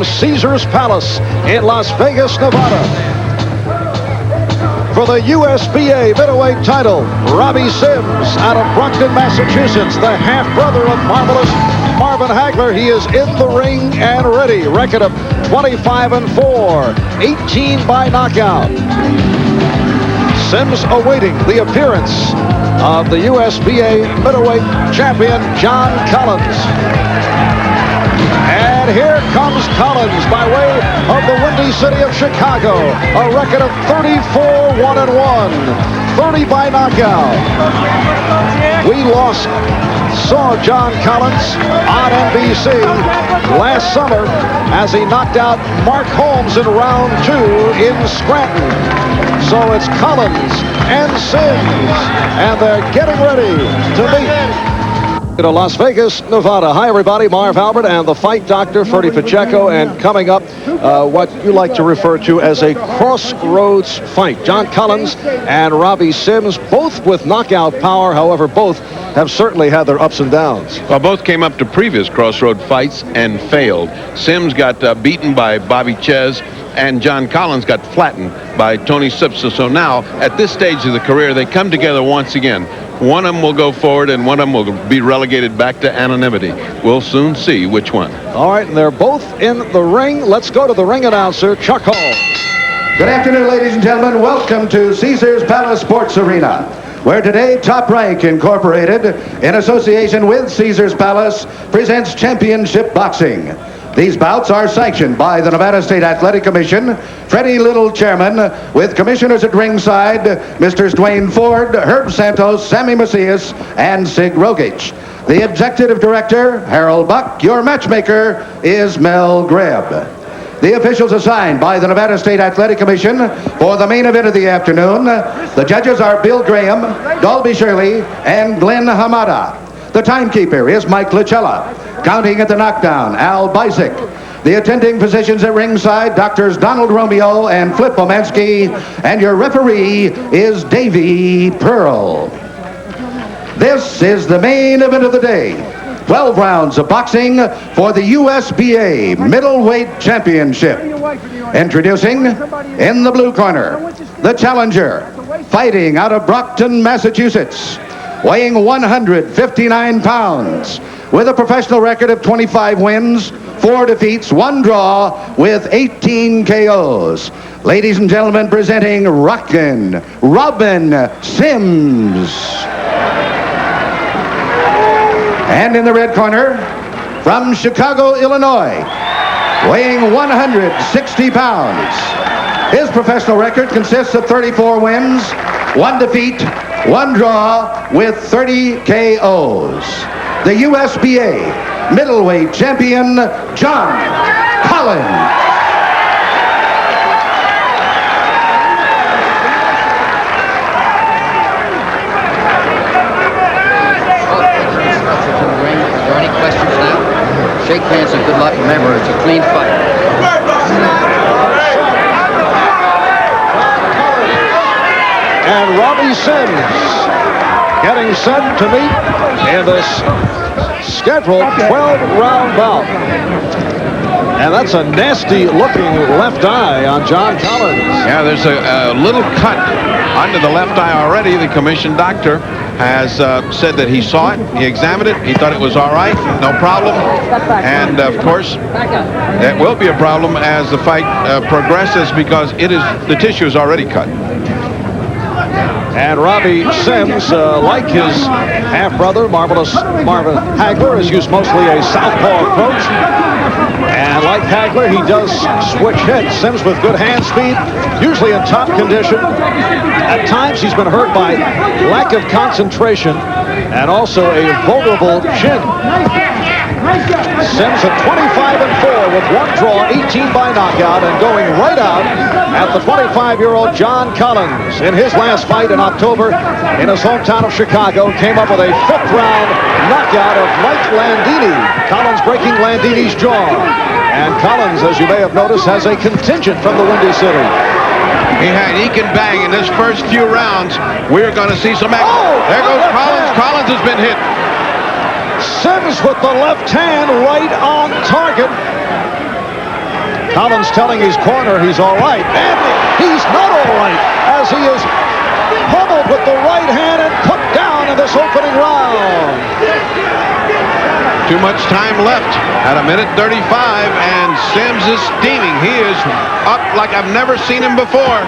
Caesars Palace in Las Vegas, Nevada. For the USBA middleweight title, Robbie Sims out of Brockton, Massachusetts, the half-brother of marvelous Marvin Hagler. He is in the ring and ready. Record of 25-4, 18 by knockout. Sims awaiting the appearance of the USBA middleweight champion, John Collins. And here comes Collins by way of the Windy City of Chicago. A record of 34-1-1, 30 by knockout. We saw John Collins on NBC last summer as he knocked out Mark Holmes in round 2 in Scranton. So it's Collins and Sims, and they're getting ready to meet. To Las Vegas, Nevada. Hi, everybody. Marv Albert and the fight doctor, Ferdy Pacheco. And coming up, what you like to refer to as a crossroads fight. John Collins and Robbie Sims, both with knockout power. However, both have certainly had their ups and downs. Well, both came up to previous crossroad fights and failed. Sims got beaten by Bobby Ches, and John Collins got flattened by Tony Sipsa. So now, at this stage of the career, they come together once again. One of them will go forward, and one of them will be relegated back to anonymity. We'll soon see which one. All right, and they're both in the ring. Let's go to the ring announcer, Chuck Hall. Good afternoon, ladies and gentlemen. Welcome to Caesars Palace Sports Arena, where today Top Rank Incorporated, in association with Caesars Palace, presents championship boxing. These bouts are sanctioned by the Nevada State Athletic Commission, Freddie Little chairman, with commissioners at ringside, Mr. Dwayne Ford, Herb Santos, Sammy Macias, and Sig Rogich. The executive director, Harold Buck. Your matchmaker is Mel Grebb. The officials assigned by the Nevada State Athletic Commission for the main event of the afternoon. The judges are Bill Graham, Dalby Shirley, and Glenn Hamada. The timekeeper is Mike Lachella. Counting at the knockdown, Al Bisick. The attending physicians at ringside, Doctors Donald Romeo and Flip Omansky. And your referee is Davy Pearl. This is the main event of the day. 12 rounds of boxing for the USBA Middleweight Championship. Introducing, in the blue corner, the challenger, fighting out of Brockton, Massachusetts, weighing 159 pounds, with a professional record of 25 wins, 4 defeats, 1 draw, with 18 KOs. Ladies and gentlemen, presenting Rockin' Robin Sims. And in the red corner, from Chicago, Illinois, weighing 160 pounds. His professional record consists of 34 wins, 1 defeat, 1 draw, with 30 KOs. The USBA middleweight champion, John Collins. Shake hands and good luck. Remember, it's a clean fight. And Robbie Sims getting set to meet in this scheduled 12-round bout. And that's a nasty-looking left eye on John Collins. Yeah, there's a little cut under the left eye already. The commission doctor has said that he saw it, he examined it, he thought it was all right, no problem. And of course, it will be a problem as the fight progresses, because the tissue is already cut. And Robbie Sims, like his half-brother, marvelous Marvin Hagler, has used mostly a southpaw approach. And like Hagler, he does switch hits. Sims with good hand speed, usually in top condition. At times, he's been hurt by lack of concentration and also a vulnerable chin. Sims at 25-4 with 1 draw, 18 by knockout, and going right out at the 25-year-old John Collins. In his last fight in October in his hometown of Chicago, came up with a 5th-round knockout of Mike Landini. Collins breaking Landini's jaw. And Collins, as you may have noticed, has a contingent from the Windy City. He can bang in this first few rounds. We're going to see some action. There goes Collins. Collins has been hit. Sims with the left hand right on target. Collins telling his corner he's all right. And he's not all right as he is pummeled with the right hand and put down in this opening round. Too much time left at 1:35, and Sims is steaming. He is up like I've never seen him before.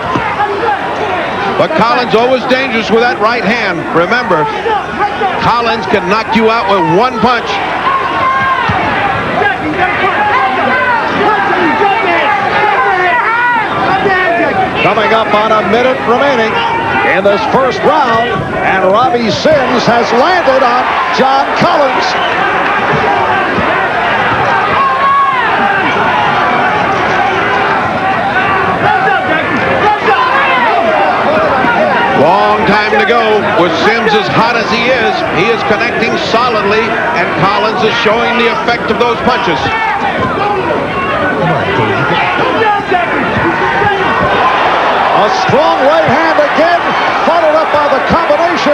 But Collins always dangerous with that right hand. Remember, Collins can knock you out with one punch. Coming up on a minute remaining in this first round, and Robbie Sims has landed on John Collins. Long time to go. With Sims as hot as he is connecting solidly, and Collins is showing the effect of those punches. A strong right hand again, followed up by the combination.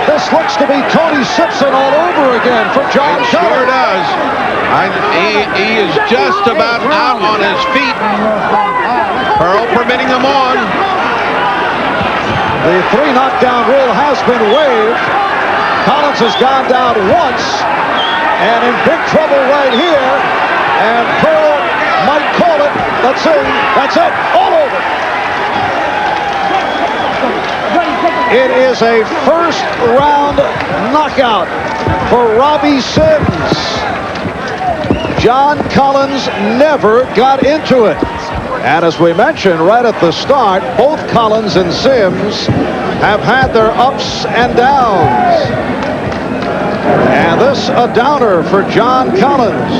This looks to be Tony Simpson all over again for John Collins. Sure does. He is just about out on his feet. Pearl permitting him on. The 3 knockdown rule has been waived. Collins has gone down once and in big trouble right here. And Pearl might call it. Let's see. That's it. All over. It is a first round knockout for Robbie Sims. John Collins never got into it. And as we mentioned right at the start, both Collins and Sims have had their ups and downs. And this a downer for John Collins,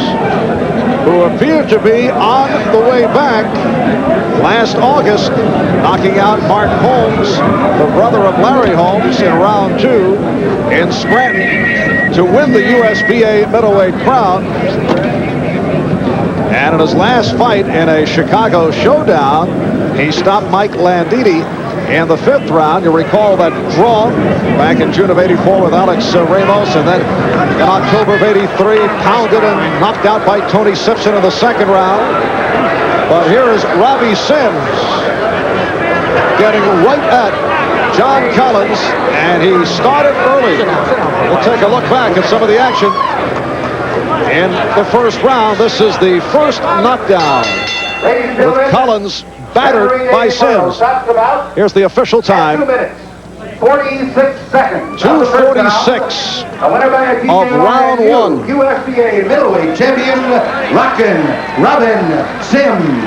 who appeared to be on the way back last August, knocking out Mark Holmes, the brother of Larry Holmes, in round 2 in Scranton to win the USBA middleweight crown. And in his last fight in a Chicago showdown, he stopped Mike Landini in the 5th round. You'll recall that draw back in June of '84 with Alex Ramos, and then in October of '83, pounded and knocked out by Tony Simpson in the 2nd round. But here is Robbie Sims getting right at John Collins, and he started early. We'll take a look back at some of the action. In the first round, this is the first knockdown with Collins battered by Sims. Here's the official time. 2 minutes, 46 seconds. 2:46 of round 1. USBA middleweight champion, Robin Sims.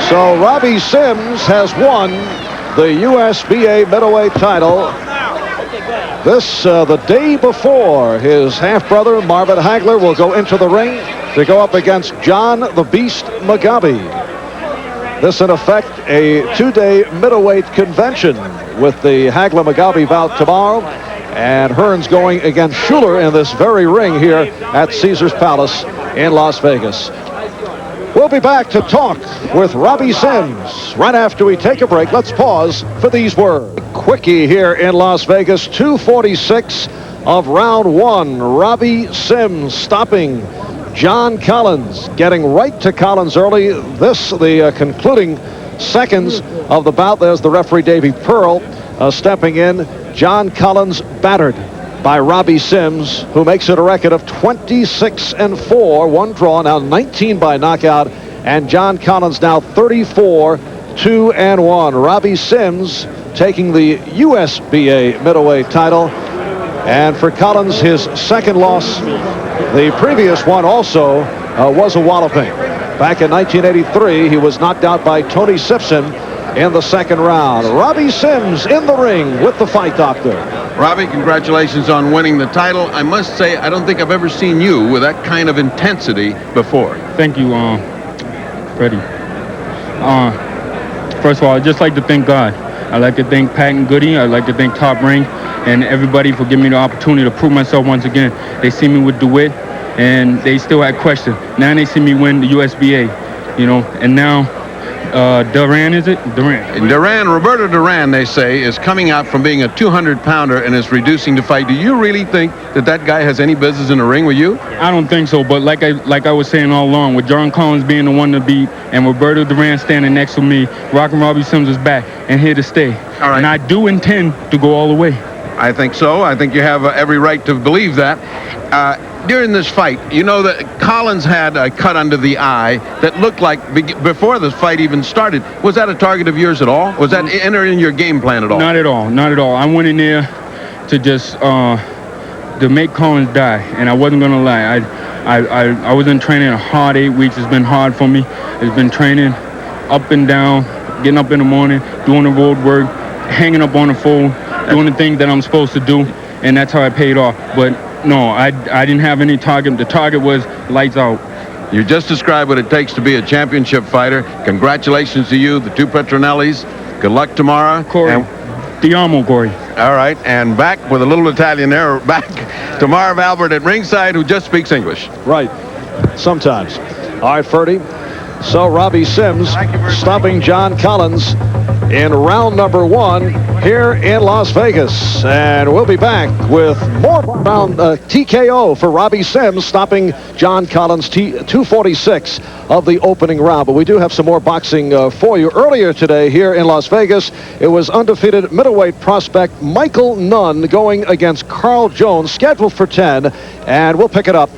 So Robbie Sims has won the USBA middleweight title. This the day before his half-brother Marvin Hagler will go into the ring to go up against John the Beast Mugabe. This in effect a 2-day middleweight convention with the Hagler-Mugabe bout tomorrow, and Hearns going against Schuler in this very ring here at Caesars Palace in Las Vegas. We'll be back to talk with Robbie Sims right after we take a break. Let's pause for these words. Quickie here in Las Vegas. 2:46 of round 1. Robbie Sims stopping John Collins, getting right to Collins early. This the concluding seconds of the bout. There's the referee Davey Pearl stepping in. John Collins battered by Robbie Sims, who makes it a record of 26-4, 1 draw, now 19 by knockout, and John Collins now 34-2-1. Robbie Sims taking the USBA middleweight title, and for Collins, his 2nd loss. The previous one also was a walloping. Back in 1983, he was knocked out by Tony Simpson in the 2nd round. Robbie Sims in the ring with the fight doctor. Robbie, congratulations on winning the title. I must say, I don't think I've ever seen you with that kind of intensity before. Thank you, Freddie. First of all, I'd just like to thank God. I'd like to thank Pat and Goody. I'd like to thank Top Rank and everybody for giving me the opportunity to prove myself once again. They see me with DeWitt, and they still had questions. Now they see me win the USBA, you know, and now Duran, is it? Duran. Roberto Duran, they say, is coming out from being a 200-pounder and is reducing to fight. Do you really think that guy has any business in the ring with you? I don't think so, but like I was saying all along, with John Collins being the one to beat and Roberto Duran standing next to me, Rockin' Robbie Sims is back and here to stay. All right. And I do intend to go all the way. I think so. I think you have every right to believe that. During this fight, you know that Collins had a cut under the eye that looked like before the fight even started. Was that a target of yours at all? Was that enter in your game plan at all? Not at all. Not at all. I went in there to just to make Collins die, and I wasn't gonna lie. I was in training a hard 8 weeks. It's been hard for me. It's been training up and down, getting up in the morning, doing the road work, hanging up on the phone, doing the things that I'm supposed to do, and that's how I paid off. But no, I didn't have any target. The target was lights out. You just described what it takes to be a championship fighter. Congratulations to you, the two Petronellis. Good luck tomorrow. Corey. Ti amo, Corey. All right, and back with a little Italian there, back to Marv Albert at ringside, who just speaks English. Right, sometimes. All right, Ferdy. So Robbie Sims stopping John Collins in round number 1 here in Las Vegas. And we'll be back with more round TKO for Robbie Sims stopping John Collins, 246 of the opening round. But we do have some more boxing for you. Earlier today here in Las Vegas, it was undefeated middleweight prospect Michael Nunn going against Carl Jones, scheduled for 10. And we'll pick it up